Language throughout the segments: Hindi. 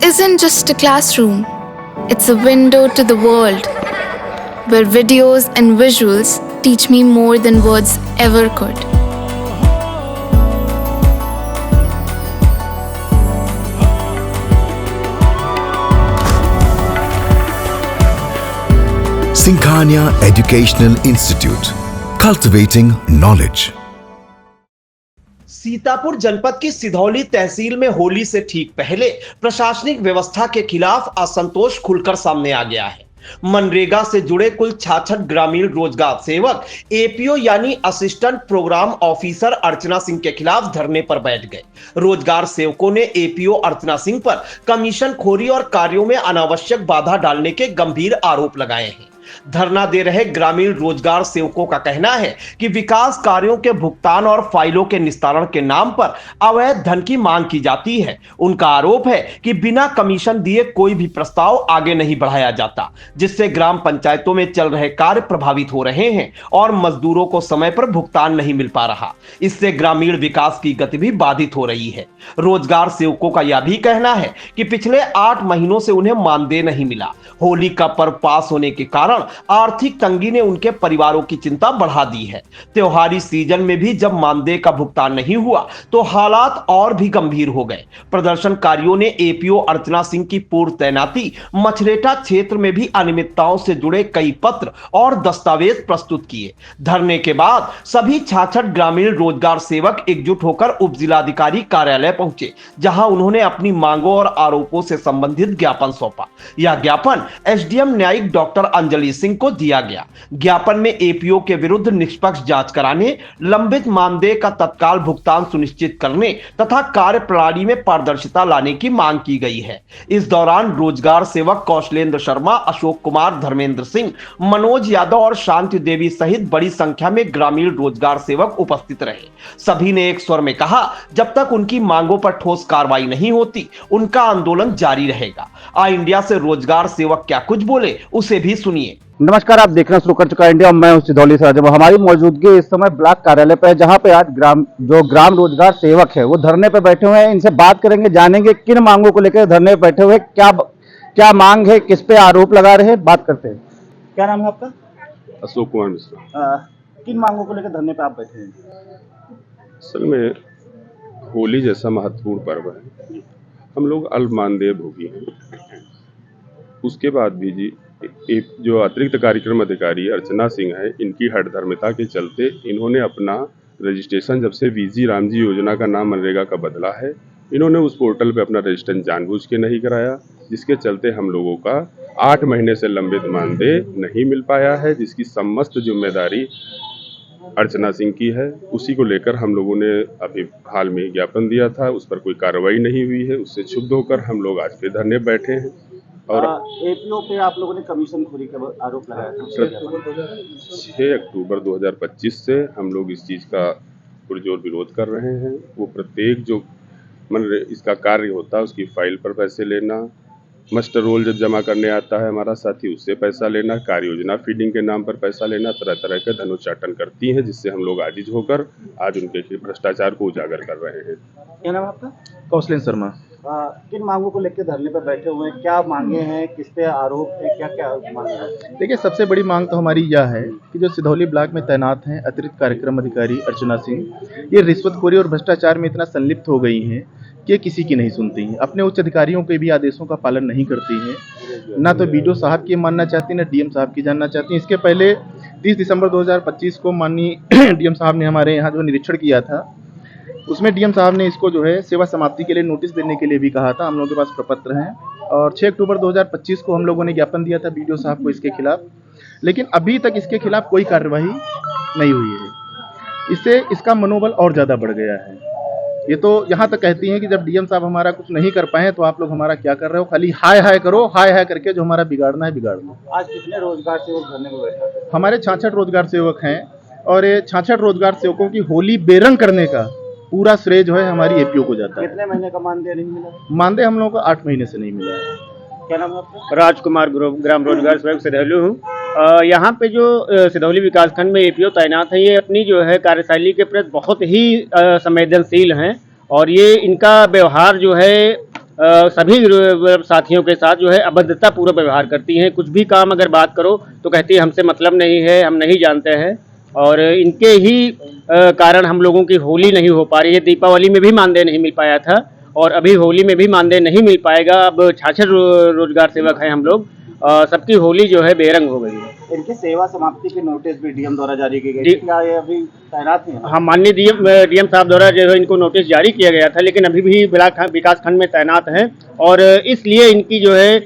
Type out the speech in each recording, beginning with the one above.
isn't just a classroom, it's a window to the world, where videos and visuals teach me more than words ever could. Singhania Educational Institute, cultivating knowledge. Sitapur जनपद की सिधौली तहसील में होली से ठीक पहले प्रशासनिक व्यवस्था के खिलाफ असंतोष खुलकर सामने आ गया है। मनरेगा से जुड़े कुल 66 ग्रामीण रोजगार सेवक एपीओ यानी assistant programme officer Archana Singh के खिलाफ धरने पर बैठ गए। रोजगार सेवकों ने एपीओ अर्चना सिंह पर कमीशन खोरी और कार्यों में अनावश्यक बाधा डालने के गंभीर आरोप लगाए हैं। धरना दे रहे ग्रामीण रोजगार सेवकों का कहना है कि विकास कार्यों के भुगतान और फाइलों के निस्तारण के नाम पर अवैध धन की मांग की जाती है। उनका आरोप है कि बिना कमीशन दिए कोई भी प्रस्ताव आगे नहीं बढ़ाया जाता, जिससे ग्राम पंचायतों में चल रहे कार्य प्रभावित हो रहे हैं और मजदूरों को समय पर भुगतान नहीं मिल पा रहा। इससे ग्रामीण विकास की गति भी बाधित हो रही है। रोजगार सेवकों का यह भी कहना है कि पिछले 8 महीनों से उन्हें मानदेय नहीं मिला। होली का पर्व पास होने के कारण आर्थिक तंगी ने उनके परिवारों की चिंता बढ़ा दी है। त्योहारी सीजन में भी जब मानदेय का भुगतान नहीं हुआ तो हालात और भी गंभीर हो गए। प्रदर्शनकारियों ने एपीओ अर्चना सिंह की पूर्व तैनाती मछरेटा क्षेत्र में भी अनियमितताओं से जुड़े कई पत्र और दस्तावेज प्रस्तुत किए। धरने के बाद सभी 66 ग्रामीण रोजगार सेवक एकजुट होकर उप जिलाधिकारी कार्यालय पहुंचे, जहां उन्होंने अपनी मांगों और आरोपों से संबंधित ज्ञापन सौंपा। यह ज्ञापन एसडीएम न्यायिक डॉक्टर अंजलि सिंह को दिया गया। ज्ञापन में एपीओ के विरुद्ध निष्पक्ष जांच कराने, लंबित मानदेय का तत्काल भुगतान सुनिश्चित करने तथा कार्य प्रणाली में पारदर्शिता लाने की मांग की गई है। इस दौरान रोजगार सेवक कौशलेंद्र शर्मा, अशोक कुमार, धर्मेंद्र सिंह, मनोज यादव और शांति देवी सहित बड़ी संख्या में ग्रामीण रोजगार सेवक उपस्थित रहे। सभी ने एक स्वर में कहा, जब तक उनकी मांगों पर ठोस कार्रवाई नहीं होती, उनका आंदोलन जारी रहेगा। आ इंडिया से रोजगार सेवक क्या कुछ बोले, उसे भी सुनिए। नमस्कार, आप देखना शुरू कर चुका है इंडिया। मैं हूं सिधौली से राजब। हमारी मौजूदगी इस समय ब्लॉक कार्यालय पर है, जहां पे आज ग्राम रोजगार सेवक है वो धरने पे बैठे हुए हैं। इनसे बात करेंगे, जानेंगे किन मांगों को लेकर धरने पे बैठे हुए, क्या मांग है, किस पे आरोप लगा रहे हैं, बात करते हैं। क्या नाम है आपका? अशोक कुमार मिश्रा। किन मांगों को लेकर धरने पे आप बैठे हैं? असल में होली जैसा महत्वपूर्ण पर्व है, हम लोग अल्प मानदेय भोगी हैं। उसके बाद भी जी एक जो अतिरिक्त कार्यक्रम अधिकारी अर्चना सिंह है, इनकी हठधर्मिता के चलते इन्होंने अपना रजिस्ट्रेशन जब से वीजी रामजी योजना का नाम मनरेगा का बदला है, इन्होंने उस पोर्टल पे अपना रजिस्ट्रेशन जानबूझ के नहीं कराया, जिसके चलते हम लोगों का 8 महीने से लंबित मानदेय नहीं मिल पाया है, जिसकी समस्त जिम्मेदारी अर्चना सिंह की है। उसी को लेकर हम लोगों ने अभी हाल में ज्ञापन दिया था, उस पर कोई कार्रवाई नहीं हुई है। उससे क्षुब्ध होकर हम लोग आज के धरने बैठे हैं। और एपीओ पे आप लोगों ने कमीशन खोरी का आरोप लगाया था। 6 अक्टूबर 2025 से हम लोग इस चीज़ का पुरजोर विरोध कर रहे हैं। वो प्रत्येक जो इसका कार्य होता है उसकी फाइल पर पैसे लेना, मास्टर रोल जब जमा करने आता है हमारा साथी, उससे पैसा लेना, कार्य योजना फीडिंग के नाम पर पैसा लेना, तरह तरह के धनोच्चाटन करती हैं, जिससे हम लोग आजिज होकर आज उनके भ्रष्टाचार को उजागर कर रहे हैं। क्या नाम है आपका? कौशलेंद्र शर्मा। किन मांगों को लेकर धरने पर बैठे हुए हैं, क्या मांगे हैं, किस पे आरोप है, क्या क्या मांगे हैं? देखिए, सबसे बड़ी मांग तो हमारी यह है कि जो सिधौली ब्लॉक में तैनात हैं अतिरिक्त कार्यक्रम अधिकारी अर्चना सिंह, ये रिश्वतखोरी और भ्रष्टाचार में इतना संलिप्त हो गई हैं कि ये किसी की नहीं सुनती हैं। अपने उच्च अधिकारियों के भी आदेशों का पालन नहीं करती हैं। ना तो बीडीओ साहब की मानना चाहती, ना डीएम साहब की जानना चाहती। इसके पहले 30 दिसंबर 2025 को माननीय डीएम साहब ने हमारे यहाँ जो निरीक्षण किया था, उसमें डीएम साहब ने इसको जो है सेवा समाप्ति के लिए नोटिस देने के लिए भी कहा था। हम लोगों के पास प्रपत्र हैं और 6 अक्टूबर 2025 को हम लोगों ने ज्ञापन दिया था बीडीओ साहब को इसके खिलाफ, लेकिन अभी तक इसके खिलाफ कोई कार्यवाही नहीं हुई है। इससे इसका मनोबल और ज़्यादा बढ़ गया है। ये तो यहाँ तक कहती हैं कि जब डीएम साहब हमारा कुछ नहीं कर पाए तो आप लोग हमारा क्या कर रहे हो, खाली हाय हाय करो, हाय हाय करके जो हमारा बिगाड़ना है बिगाड़ लो। आज कितने रोजगार सेवक धरने को बैठे हैं? हमारे 66 रोजगार सेवक हैं और ये 66 रोजगार सेवकों की होली बेरंग करने का पूरा श्रेय जो है हमारी एपीओ को जाता है। कितने महीने का मानदेय नहीं मिला? मानदेय हम लोगों को 8 महीने से नहीं मिला है। क्या नाम है आपका? राजकुमार, ग्राम रोजगार सेवक सिधौली हूँ। यहाँ पे जो सिधौली विकासखंड में एपीओ तैनात है, ये अपनी जो है कार्यशैली के प्रति बहुत ही संवेदनशील हैं और ये इनका व्यवहार जो है सभी साथियों के साथ जो है अभद्रता पूर्वक व्यवहार करती हैं। कुछ भी काम अगर बात करो तो कहती है हमसे मतलब नहीं है, हम नहीं जानते हैं। और इनके ही कारण हम लोगों की होली नहीं हो पा रही है। दीपावली में भी मानदेय नहीं मिल पाया था और अभी होली में भी मानदेय नहीं मिल पाएगा। अब 66 रोजगार सेवक हैं हम लोग, सबकी होली जो है बेरंग हो गई है। इनकी सेवा समाप्ति के नोटिस भी डीएम द्वारा जारी की गई, क्या ये अभी तैनात हैं? हाँ, माननीय डीएम साहब द्वारा जो है इनको नोटिस जारी किया गया था, लेकिन अभी भी ब्लॉक विकास खंड में तैनात हैं और इसलिए इनकी जो है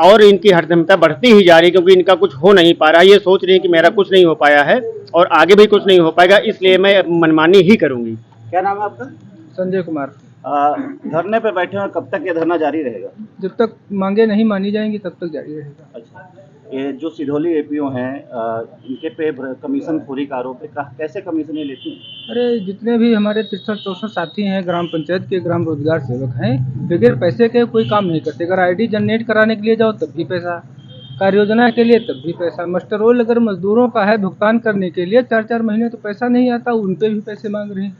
और इनकी हरदमता बढ़ती ही जा रही है, क्योंकि इनका कुछ हो नहीं पा रहा है। ये सोच रही है कि मेरा कुछ नहीं हो पाया है और आगे भी कुछ नहीं हो पाएगा, इसलिए मैं मनमानी ही करूंगी। क्या नाम है आपका? संजय कुमार। धरने पे बैठे हैं, कब तक ये धरना जारी रहेगा? जब तक मांगे नहीं मानी जाएंगी तब तक जारी रहेगा। अच्छा, ये जो सिधौली एपीओ हैं, इनके पे कमीशन खोरी का आरोप है, कैसे कमीशन ये लेती हैं? अरे जितने भी हमारे 63-64 साथी हैं ग्राम पंचायत के ग्राम रोजगार सेवक हैं, बगैर पैसे के कोई काम नहीं करते। अगर आईडी जनरेट कराने के लिए जाओ तब भी पैसा, कार्य योजना के लिए तब भी पैसा, मास्टर रोल अगर मजदूरों का है भुगतान करने के लिए 4-4 महीने तो पैसा नहीं आता, उन पे भी पैसे मांग रहे हैं।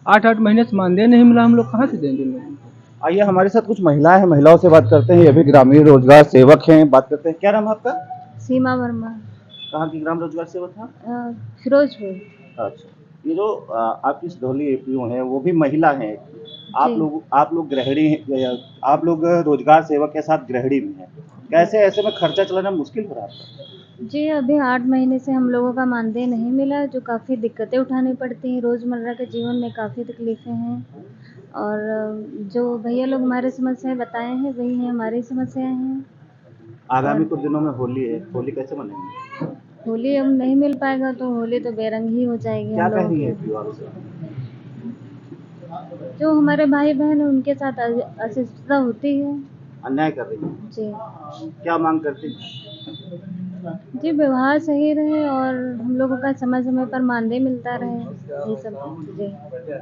8-8 महीने से मानदेय नहीं मिला, हम लोग कहाँ से देंगे लोगों को? आइए हमारे साथ कुछ महिलाएं हैं, महिलाओं से बात करते हैं। ये भी ग्रामीण रोजगार सेवक हैं, बात करते हैं। क्या नाम है आपका? सीमा वर्मा। कहाँ की ग्राम रोजगार सेवक हैं? फिरोजपुर। अच्छा, ये जो आपकी सिधौली एपीओ हैं वो भी महिला हैं। आप लोग गृहिणी हैं, आप लोग रोजगार सेवक के साथ गृहिणी भी हैं। कैसे ऐसे में खर्चा चलाना मुश्किल हो रहा है? जी, अभी 8 महीने से हम लोगों का मानदेय नहीं मिला, जो काफ़ी दिक्कतें उठानी पड़ती हैं। रोज़मर्रा के जीवन में काफ़ी तकलीफ़ें हैं और जो भैया लोग हमारे समस्याएं बताए हैं वही हैं हमारी समस्याएं हैं। आगामी कुछ दिनों में होली है, होली कैसे मनाएंगे? होली अब नहीं मिल पाएगा तो होली तो बेरंग ही हो जाएगी। क्या हम कह लोगों रही है की। एपीओ आपसे? जो हमारे भाई बहन हैं उनके साथ अशिष्टता होती है। अन्याय कर रही है जी क्या मांग करती हैं? जी, व्यवहार सही रहे और हम लोगों का समय समय पर मानदेय मिलता रहे, ये सब। जी,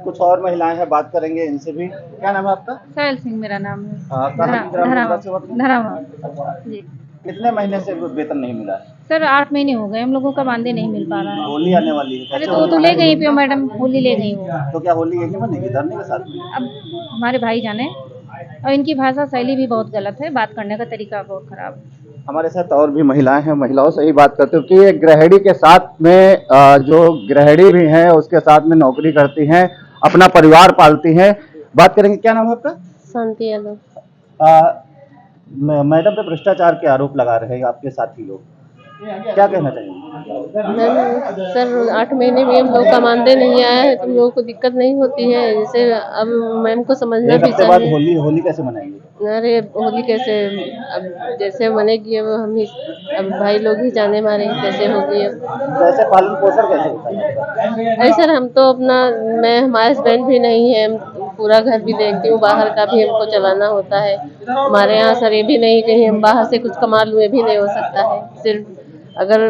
कुछ और महिलाएं हैं, बात करेंगे इनसे भी। क्या नाम है आपका? साहिल सिंह मेरा नाम है। कहाँ की ग्राम रोजगार सेवक हैं? धरावा। जी कितने महीने से वेतन नहीं मिला है? सर, 8 महीने हो गए हम लोगों का मानदेय नहीं मिल पा रहा है। होली आने वाली है, अरे कैसे तो वो होली तो ले मनाएंगे? गई पियो मैडम, होली ले गई वो। तो क्या होली यही बनेगी धरने के साथ में? अब हमारे भाई जाने, और इनकी भाषा शैली भी बहुत गलत है, बात करने का तरीका बहुत खराब है। हमारे साथ और भी महिलाएं हैं, महिलाओं से ही बात करते हैं कि ये गृहिणी के साथ में जो गृहिणी भी हैं उसके साथ में नौकरी करती हैं, अपना परिवार पालती हैं। बात करेंगे। क्या नाम है आपका? शांति यादव। मैडम पे भ्रष्टाचार के आरोप लगा रहे हैं आपके साथी लोग, क्या कहना चाहेंगे? मैम सर, 8 महीने में हम लोग का मानदेय नहीं आया है, तुम लोगों को दिक्कत नहीं होती है? जैसे अब मैम को समझना एक भी हफ्ते बाद चाहिए। होली कैसे मनाएंगे? अरे होली कैसे, अब जैसे बनेगी अब हम ही, अब भाई लोग ही जाने मारे कैसे होगी। अब कैसे पालन पोषण कैसे होता है? अरे सर, हम तो अपना, मैं, हमारे हस्बैंड भी नहीं है, पूरा घर भी देखती हूँ, बाहर का भी हमको चलाना होता है। हमारे यहाँ सर ये भी नहीं कहीं हम बाहर से कुछ कमा लूँ, ये भी नहीं हो सकता है। सिर्फ अगर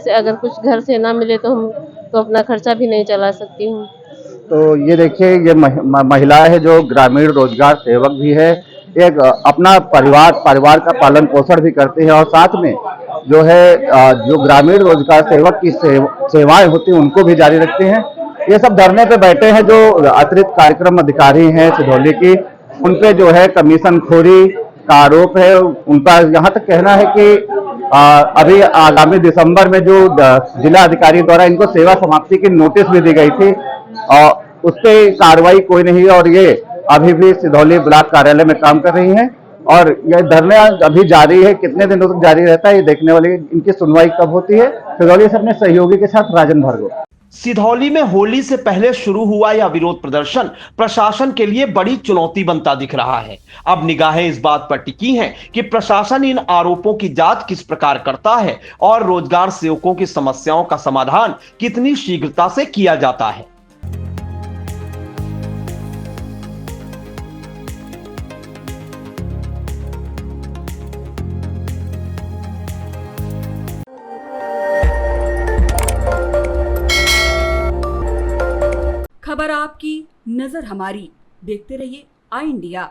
अगर कुछ घर से ना मिले तो हम तो अपना खर्चा भी नहीं चला सकती हूँ। तो ये देखिए, ये महिला है जो ग्रामीण रोजगार सेवक भी है, एक अपना परिवार का पालन पोषण भी करती है और साथ में जो है जो ग्रामीण रोजगार सेवक की सेवाएं होती हैं उनको भी जारी रखते हैं। ये सब धरने पे बैठे हैं जो अतिरिक्त कार्यक्रम अधिकारी हैं सिधौली की, उन पे जो है कमीशन खोरी का आरोप है। उनका यहाँ तक कहना है कि अभी आगामी दिसंबर में जो जिला अधिकारी द्वारा इनको सेवा समाप्ति की नोटिस भी दी गई थी और उस पर कार्रवाई कोई नहीं है और ये अभी भी सिधौली ब्लॉक कार्यालय में काम कर रही हैं और यह धरना अभी जारी है। कितने दिनों तक जारी रहता है ये देखने वाली, इनकी सुनवाई कब होती है। सिधौली से अपने सहयोगी के साथ राजन भार्गव। सिधौली में होली से पहले शुरू हुआ यह विरोध प्रदर्शन प्रशासन के लिए बड़ी चुनौती बनता दिख रहा है। अब निगाहें इस बात पर टिकी हैं कि प्रशासन इन आरोपों की जांच किस प्रकार करता है और रोजगार सेवकों की समस्याओं का समाधान कितनी शीघ्रता से किया जाता है। खबर आपकी, नजर हमारी। देखते रहिए आई इंडिया।